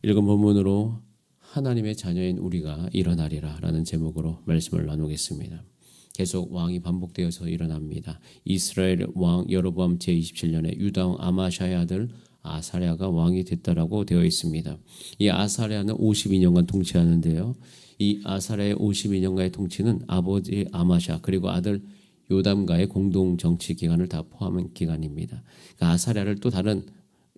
읽은 본문으로 하나님의 자녀인 우리가 일어나리라 라는 제목으로 말씀을 나누겠습니다. 계속 왕이 반복되어서 일어납니다. 이스라엘 왕 여로보암 제27년에 유다 왕 아마샤의 아들 아사랴가 왕이 됐다라고 되어 있습니다. 이 아사랴는 52년간 통치하는데요. 이 아사랴의 52년간의 통치는 아버지 아마샤 그리고 아들 요담과의 공동 정치 기간을 다 포함한 기간입니다. 그러니까 아사랴를 또 다른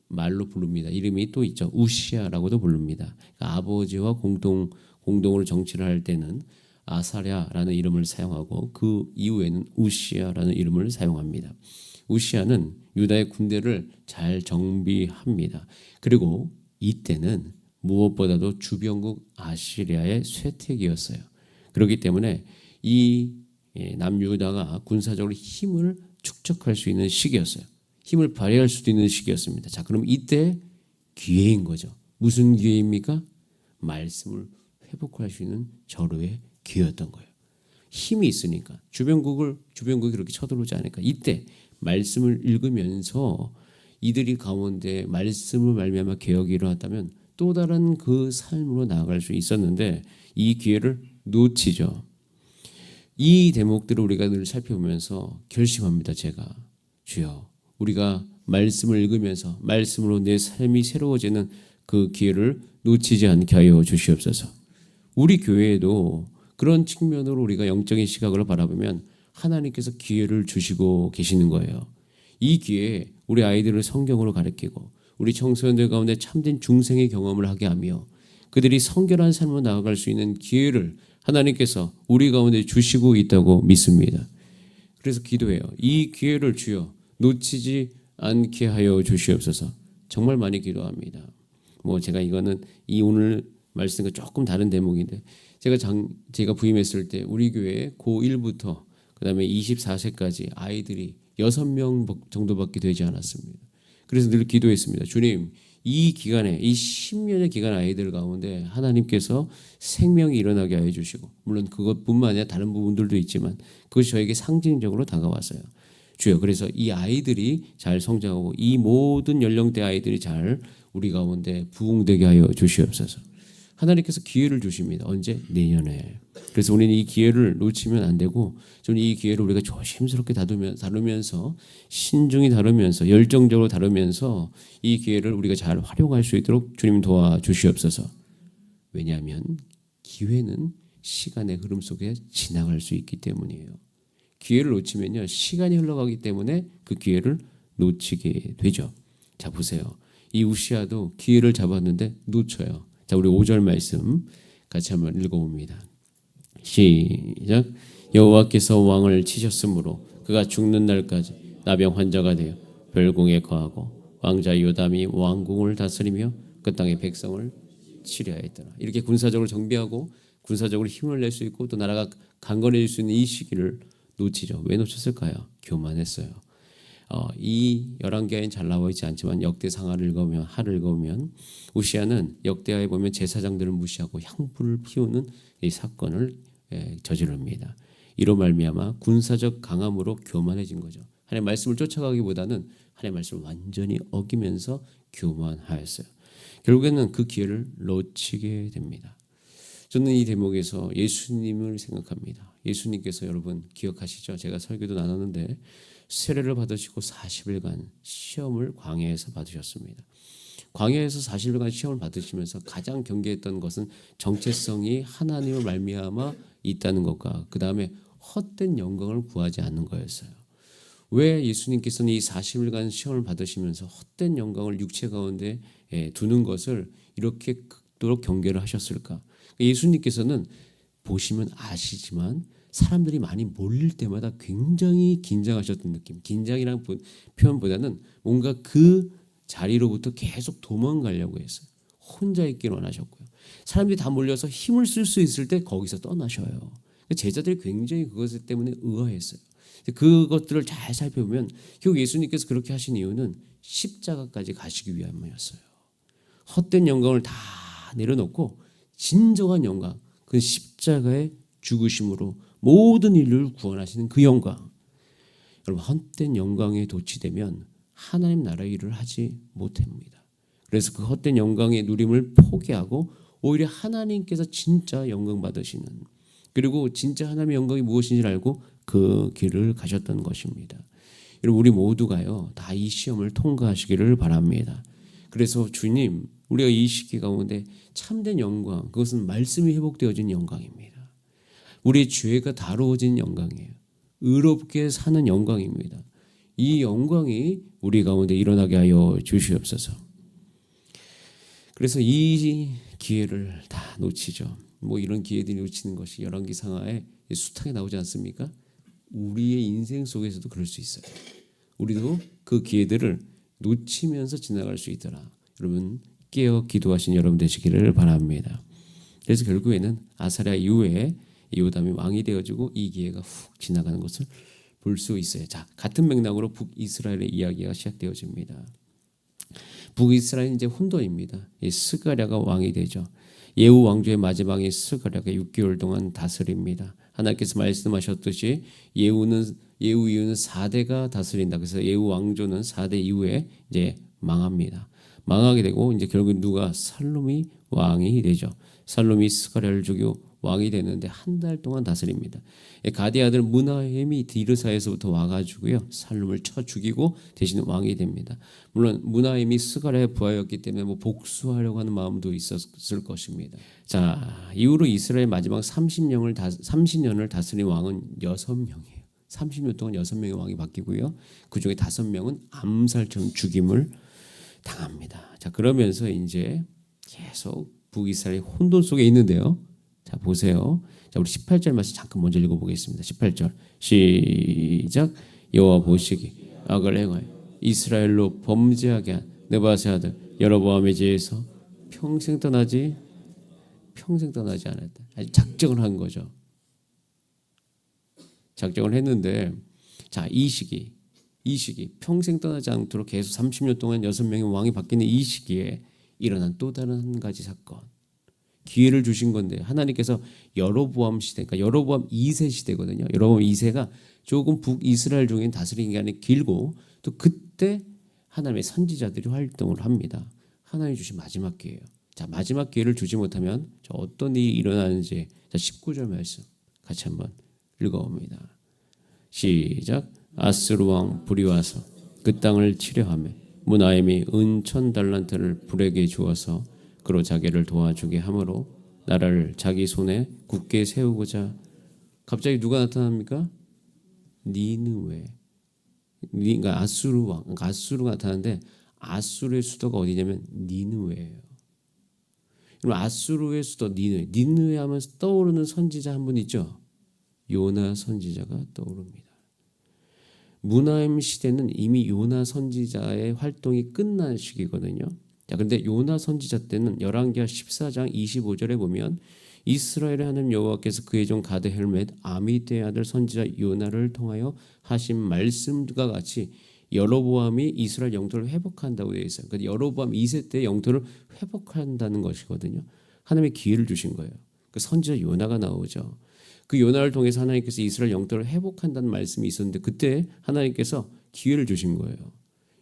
말로 부릅니다. 이름이 또 있죠. 우시아라고도 부릅니다. 그러니까 아버지와 공동으로 정치를 할 때는 아사랴라는 이름을 사용하고 그 이후에는 우시아라는 이름을 사용합니다. 우시아는 유다의 군대를 잘 정비합니다. 그리고 이때는 무엇보다도 주변국 아시리아의 쇠퇴기였어요. 그렇기 때문에 이 남유다가 군사적으로 힘을 축적할 수 있는 시기였어요. 힘을 발휘할 수도 있는 시기였습니다. 자, 그럼 이때 기회인 거죠. 무슨 기회입니까? 말씀을 회복할 수 있는 절호의 기회였던 거예요. 힘이 있으니까 주변국이 그렇게 쳐들어오지 않으니까 이때 말씀을 읽으면서 이들이 가운데 말씀을 말미암아 개혁이 일어났다면 또 다른 그 삶으로 나아갈 수 있었는데 이 기회를 놓치죠. 이 대목들을 우리가 늘 살펴보면서 결심합니다. 제가 주여 우리가 말씀을 읽으면서 말씀으로 내 삶이 새로워지는 그 기회를 놓치지 않게 하여 주시옵소서. 우리 교회에도 그런 측면으로 우리가 영적인 시각으로 바라보면 하나님께서 기회를 주시고 계시는 거예요. 이 기회에 우리 아이들을 성경으로 가르치고 우리 청소년들 가운데 참된 중생의 경험을 하게 하며 그들이 성결한 삶으로 나아갈 수 있는 기회를 하나님께서 우리 가운데 주시고 있다고 믿습니다. 그래서 기도해요. 이 기회를 주여 놓치지 않게 하여 주시옵소서. 정말 많이 기도합니다. 제가 이거는 이 오늘 말씀과 조금 다른 대목인데 제가 부임했을 때 우리 교회에 고1부터 그다음에 24세까지 아이들이 6명 정도밖에 되지 않았습니다. 그래서 늘 기도했습니다. 주님, 이 기간에 이 10년의 기간 아이들 가운데 하나님께서 생명이 일어나게 하여 주시고 물론 그것뿐만 아니라 다른 부분들도 있지만 그것이 저에게 상징적으로 다가왔어요. 주여, 그래서 이 아이들이 잘 성장하고 이 모든 연령대 아이들이 잘 우리 가운데 부흥되게 하여 주시옵소서. 하나님께서 기회를 주십니다. 언제? 내년에. 그래서 우리는 이 기회를 놓치면 안 되고 저는 이 기회를 우리가 조심스럽게 다루면서 신중히 다루면서 열정적으로 다루면서 이 기회를 우리가 잘 활용할 수 있도록 주님 도와주시옵소서. 왜냐하면 기회는 시간의 흐름 속에 지나갈 수 있기 때문이에요. 기회를 놓치면요 시간이 흘러가기 때문에 그 기회를 놓치게 되죠. 자, 보세요. 이 우시아도 기회를 잡았는데 놓쳐요. 자, 우리 5절 말씀 같이 한번 읽어봅니다. 시작. 여호와께서 왕을 치셨으므로 그가 죽는 날까지 나병 환자가 되어 별궁에 거하고 왕자 요담이 왕궁을 다스리며 그 땅의 백성을 치료하였더라. 이렇게 군사적으로 정비하고 군사적으로 힘을 낼 수 있고 또 나라가 강건해질 수 있는 이 시기를 놓치죠. 왜 놓쳤을까요? 교만했어요. 이 열왕기하에는 잘 나와 있지 않지만 역대상하를 읽으면 우시아는 역대하에 보면 제사장들을 무시하고 향불을 피우는 이 사건을 저지릅니다. 이로 말미암아 군사적 강함으로 교만해진 거죠. 하나님의 말씀을 쫓아가기보다는 하나님의 말씀을 완전히 어기면서 교만하였어요. 결국에는 그 기회를 놓치게 됩니다. 저는 이 대목에서 예수님을 생각합니다. 예수님께서 여러분 기억하시죠? 제가 설교도 나눴는데 세례를 받으시고 40일간 시험을 광야에서 받으셨습니다. 광야에서 40일간 시험을 받으시면서 가장 경계했던 것은 정체성이 하나님을 말미암아 있다는 것과 그 다음에 헛된 영광을 구하지 않는 거였어요. 왜 예수님께서는 이 40일간 시험을 받으시면서 헛된 영광을 육체 가운데 두는 것을 이렇게 극도로 경계를 하셨을까? 예수님께서는 보시면 아시지만 사람들이 많이 몰릴 때마다 굉장히 긴장하셨던 느낌. 긴장이라는 표현보다는 뭔가 그 자리로부터 계속 도망가려고 했어요. 혼자 있기를 원하셨고요. 사람들이 다 몰려서 힘을 쓸 수 있을 때 거기서 떠나셔요. 제자들이 굉장히 그것 때문에 의아했어요. 그것들을 잘 살펴보면 결국 예수님께서 그렇게 하신 이유는 십자가까지 가시기 위함이었어요. 헛된 영광을 다 내려놓고 진정한 영광, 그 십자가의 죽으심으로 모든 인류를 구원하시는 그 영광. 여러분, 헛된 영광에 도취되면 하나님 나라의 일을 하지 못합니다. 그래서 그 헛된 영광의 누림을 포기하고 오히려 하나님께서 진짜 영광 받으시는, 그리고 진짜 하나님의 영광이 무엇인지를 알고 그 길을 가셨던 것입니다. 여러분, 우리 모두가요 다 이 시험을 통과하시기를 바랍니다. 그래서 주님, 우리가 이 시기 가운데 참된 영광, 그것은 말씀이 회복되어진 영광입니다. 우리의 죄가 다루어진 영광이에요. 의롭게 사는 영광입니다. 이 영광이 우리 가운데 일어나게 하여 주시옵소서. 그래서 이 기회를 다 놓치죠. 뭐 이런 기회들이 놓치는 것이 열왕기상하에 숱하게 나오지 않습니까? 우리의 인생 속에서도 그럴 수 있어요. 우리도 그 기회들을 놓치면서 지나갈 수 있더라. 여러분, 깨어 기도하신 여러분 되시기를 바랍니다. 그래서 결국에는 아사랴 이후에 요담이 왕이 되어지고 이 기회가 훅 지나가는 것을 볼 수 있어요. 자, 같은 맥락으로 북이스라엘의 이야기가 시작되어집니다. 북이스라엘은 이제 혼돈입니다. 스가랴가 왕이 되죠. 예후 왕조의 마지막에 스가랴가 6개월 동안 다스립니다. 하나님께서 말씀하셨듯이 예후 이후는 4대가 다스린다. 그래서 예후 왕조는 4대 이후에 이제 망합니다. 망하게 되고 이제 결국 누가 살룸이 왕이 되죠. 살룸이 스가랴를 죽이고 왕이 되는데 한 달 동안 다스립니다. 가디 아들 무나헴이 디르사에서부터 와가지고요 살룸을 쳐 죽이고 대신 왕이 됩니다. 물론 무나헴이 스가랴의 부하였기 때문에 뭐 복수하려고 하는 마음도 있었을 것입니다. 자, 이후로 이스라엘 마지막 30년을 다스린 왕은 6명이에요. 30년 동안 6명의 왕이 바뀌고요. 그 중에 5명은 암살처럼 죽임을 당합니다. 자, 그러면서 이제 계속 북이스라엘 혼돈 속에 있는데요. 자, 보세요. 자, 우리 18절 말씀 잠깐 먼저 읽어보겠습니다. 18절 시작. 여호와 보시기 악을 행하여 이스라엘로 범죄하게 한 느바세 아들 여로보암의 죄에서 평생 떠나지 않았다. 아주 작정을 한 거죠. 작정을 했는데, 자, 이 시기 평생 떠나지 않도록 계속 30년 동안 6명의 왕이 바뀌는 이 시기에 일어난 또 다른 한 가지 사건, 기회를 주신 건데 하나님께서 여로보암 시대, 그러니까 여로보암 2세 시대거든요. 여로보암 2세가 조금 북이스라엘 중에 다스린 기간이 길고 또 그때 하나님의 선지자들이 활동을 합니다. 하나님이 주신 마지막 기회예요. 자, 마지막 기회를 주지 못하면 저 어떤 일이 일어나는지, 자, 19절 말씀 같이 한번 읽어봅니다. 시작. 아스루 왕 불이 와서 그 땅을 치려하며 무나임이 은 1000달란트를 불에게 주어서 그로 자기를 도와주게 함으로 나라를 자기 손에 굳게 세우고자. 갑자기 누가 나타납니까? 니느웨. 그러니까 아수르 왕, 그러니까 아수르가 나타나는데 아수르의 수도가 어디냐면 니느웨예요. 그럼 아수르의 수도 니느웨 하면 떠오르는 선지자 한 분 있죠? 요나 선지자가 떠오릅니다. 무나임 시대는 이미 요나 선지자의 활동이 끝난 시기거든요. 자, 근데 요나 선지자 때는 열왕기하 14장 25절에 보면 이스라엘의 하나님 여호와께서 그의 종 가드 헬멧 아미떼의 아들 선지자 요나를 통하여 하신 말씀과 같이 여로보암이 이스라엘 영토를 회복한다고 되어 있어요. 그러니까 여로보암 2세 때 영토를 회복한다는 것이거든요. 하나님의 기회를 주신 거예요. 그 선지자 요나가 나오죠. 그 요나를 통해서 하나님께서 이스라엘 영토를 회복한다는 말씀이 있었는데 그때 하나님께서 기회를 주신 거예요.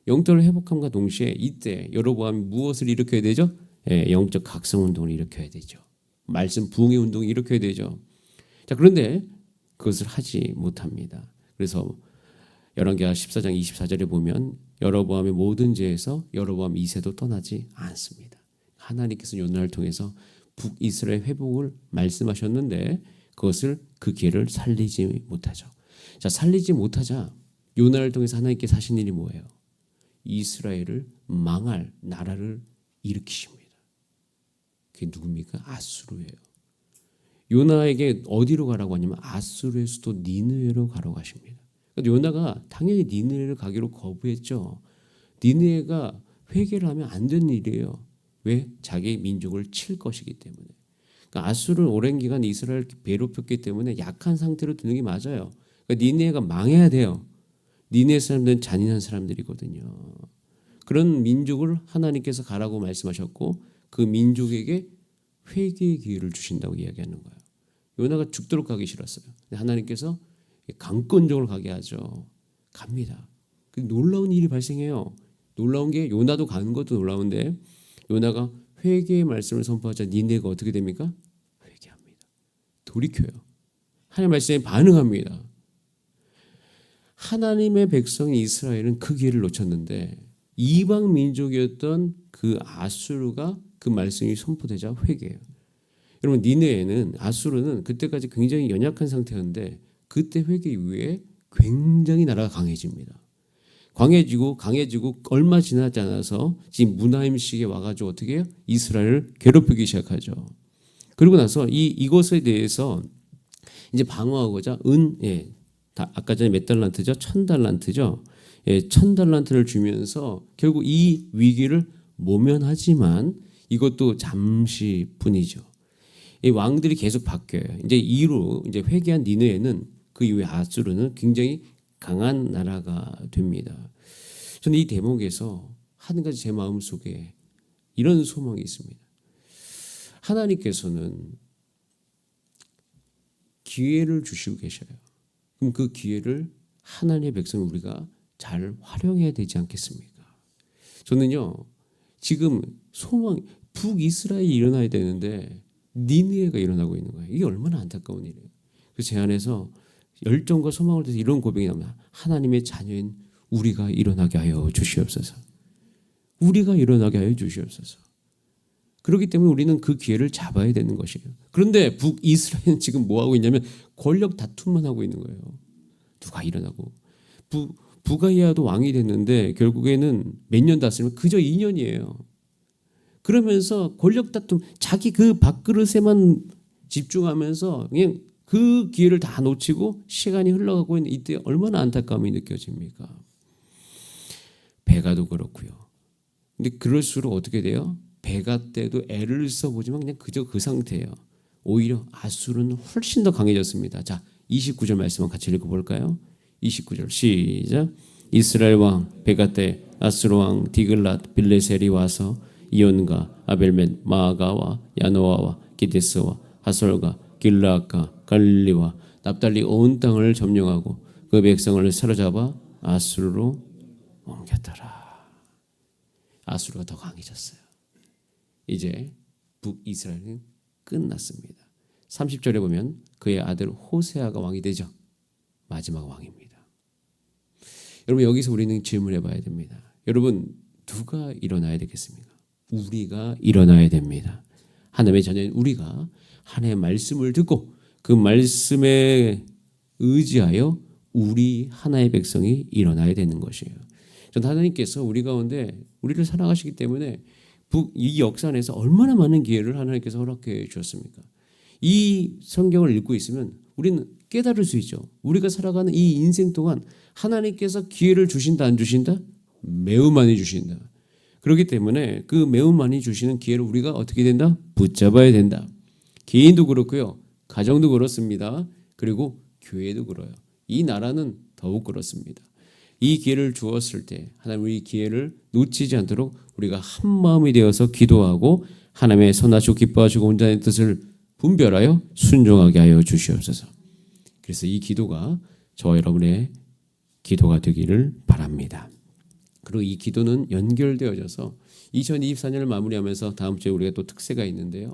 영토를 회복함과 동시에 이때 여로보암이 무엇을 일으켜야 되죠? 영적 각성 운동을 일으켜야 되죠. 말씀 부흥의 운동을 일으켜야 되죠. 자, 그런데 그것을 하지 못합니다. 그래서 열왕기하 14장 24절에 보면 여로보암의 모든 죄에서 여로보암 2세도 떠나지 않습니다. 하나님께서 요나를 통해서 북이스라엘 회복을 말씀하셨는데 그것을 그 기회를 살리지 못하죠. 자, 살리지 못하자 요나를 통해서 하나님께서 하신 일이 뭐예요? 이스라엘을 망할 나라를 일으키십니다. 그게 누굽니까? 아수르예요. 요나에게 어디로 가라고 하냐면 아수르의 수도 니느웨로 가라고 하십니다. 그러니까 요나가 당연히 니느웨를 가기로 거부했죠. 니느웨가 회개를 하면 안 되는 일이에요. 왜? 자기 민족을 칠 것이기 때문에. 그러니까 아수르는 오랜 기간 이스라엘을 괴롭혔기 때문에 약한 상태로 두는 게 맞아요. 그러니까 니느웨가 망해야 돼요. 니네 사람들은 잔인한 사람들이거든요. 그런 민족을 하나님께서 가라고 말씀하셨고 그 민족에게 회개의 기회를 주신다고 이야기하는 거예요. 요나가 죽도록 가기 싫었어요. 하나님께서 강권적으로 가게 하죠. 갑니다. 놀라운 일이 발생해요. 놀라운 게 요나도 가는 것도 놀라운데 요나가 회개의 말씀을 선포하자 니네가 어떻게 됩니까? 회개합니다. 돌이켜요. 하나님의 말씀에 반응합니다. 하나님의 백성 이스라엘은 그 기회를 놓쳤는데 이방 민족이었던 그 아수르가 그 말씀이 선포되자 회개해요. 여러분 니네에는 아수르는 그때까지 굉장히 연약한 상태였는데 그때 회개 이후에 굉장히 나라가 강해집니다. 강해지고 얼마 지나지 않아서 지금 무나임식에 와가지고 어떻게 해요? 이스라엘을 괴롭히기 시작하죠. 그리고 나서 이것에 대해서 이제 방어하고자 아까 전에 몇 달란트죠? 1000달란트죠. 1000달란트를 주면서 결국 이 위기를 모면하지만 이것도 잠시뿐이죠. 이 왕들이 계속 바뀌어요. 이제 이제 회개한 니느웨는 그 이후에 아수르는 굉장히 강한 나라가 됩니다. 저는 이 대목에서 한 가지 제 마음속에 이런 소망이 있습니다. 하나님께서는 기회를 주시고 계셔요. 그럼 그 기회를 하나님의 백성 우리가 잘 활용해야 되지 않겠습니까? 저는요 지금 북이스라엘이 일어나야 되는데 니느웨가 일어나고 있는 거예요. 이게 얼마나 안타까운 일이에요. 그래서 제 안에서 열정과 소망을 통해서 이런 고백이 나옵니다. 하나님의 자녀인 우리가 일어나게 하여 주시옵소서. 우리가 일어나게 하여 주시옵소서. 그렇기 때문에 우리는 그 기회를 잡아야 되는 것이에요. 그런데 북이스라엘은 지금 뭐 하고 있냐면 권력 다툼만 하고 있는 거예요. 누가 일어나고 부가이아도 왕이 됐는데 결국에는 몇 년 다스리면 그저 2년이에요. 그러면서 권력 다툼 자기 그 밥그릇에만 집중하면서 그냥 그 기회를 다 놓치고 시간이 흘러가고 있는 이때 얼마나 안타까움이 느껴집니까? 베가도 그렇고요. 근데 그럴수록 어떻게 돼요? 베가 때도 애를 써보지만 그냥 그저 그 상태예요. 오히려 아수르는 훨씬 더 강해졌습니다. 자, 29절 말씀을 같이 읽어볼까요? 29절 시작. 이스라엘 왕 베가 때 아수르 왕 디글랏 빌레셀이 와서 이온과 아벨멧 마아가와 야노아와 기데스와 하솔과 길라앗과 갈릴리와 납달리 온 땅을 점령하고 그 백성을 사로잡아 아수르로 옮겼더라. 아수르가 더 강해졌어요. 이제 북이스라엘은 끝났습니다. 30절에 보면 그의 아들 호세아가 왕이 되죠. 마지막 왕입니다. 여러분 여기서 우리는 질문해 봐야 됩니다. 여러분 누가 일어나야 되겠습니까? 우리가 일어나야 됩니다. 하나님의 자녀인 우리가 하나님의 말씀을 듣고 그 말씀에 의지하여 우리 하나의 백성이 일어나야 되는 것이에요. 전 하나님께서 우리 가운데 우리를 사랑하시기 때문에 이 역사 안에서 얼마나 많은 기회를 하나님께서 허락해 주셨습니까? 이 성경을 읽고 있으면 우리는 깨달을 수 있죠. 우리가 살아가는 이 인생 동안 하나님께서 기회를 주신다 안 주신다? 매우 많이 주신다. 그렇기 때문에 그 매우 많이 주시는 기회를 우리가 어떻게 된다? 붙잡아야 된다. 개인도 그렇고요. 가정도 그렇습니다. 그리고 교회도 그래요. 이 나라는 더욱 그렇습니다. 이 기회를 주었을 때 하나님 우리 기회를 놓치지 않도록 우리가 한 마음이 되어서 기도하고 하나님의 선하시고 기뻐하시고 온전한 뜻을 분별하여 순종하게 하여 주시옵소서. 그래서 이 기도가 저와 여러분의 기도가 되기를 바랍니다. 그리고 이 기도는 연결되어져서 2024년을 마무리하면서 다음 주에 우리가 또 특세가 있는데요.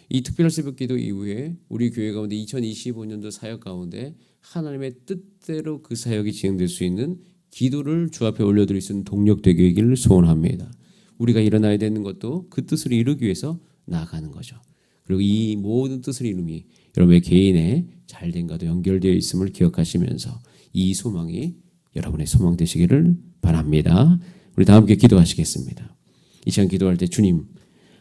이 특별 새벽 기도 이후에 우리 교회 가운데 2025년도 사역 가운데 하나님의 뜻대로 그 사역이 진행될 수 있는 기도를 주 앞에 올려드릴 수 있는 동력 되기를 소원합니다. 우리가 일어나야 되는 것도 그 뜻을 이루기 위해서 나아가는 거죠. 그리고 이 모든 뜻을 이루미 여러분의 개인의 잘된과도 연결되어 있음을 기억하시면서 이 소망이 여러분의 소망 되시기를 바랍니다. 우리 다 함께 기도하시겠습니다. 이 시간 기도할 때 주님,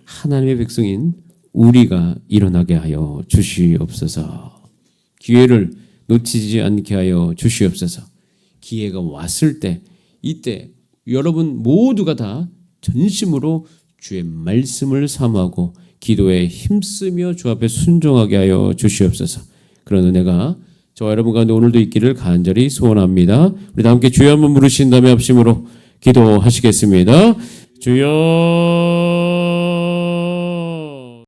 하나님의 백성인 우리가 일어나게 하여 주시옵소서. 기회를 놓치지 않게 하여 주시옵소서. 기회가 왔을 때 이때 여러분 모두가 다 전심으로 주의 말씀을 사모하고 기도에 힘쓰며 주 앞에 순종하게 하여 주시옵소서. 그런 은혜가 저와 여러분 가운데 오늘도 있기를 간절히 소원합니다. 우리 다 함께 주여 한번 부르신 다음에 합심으로 기도하시겠습니다. 주여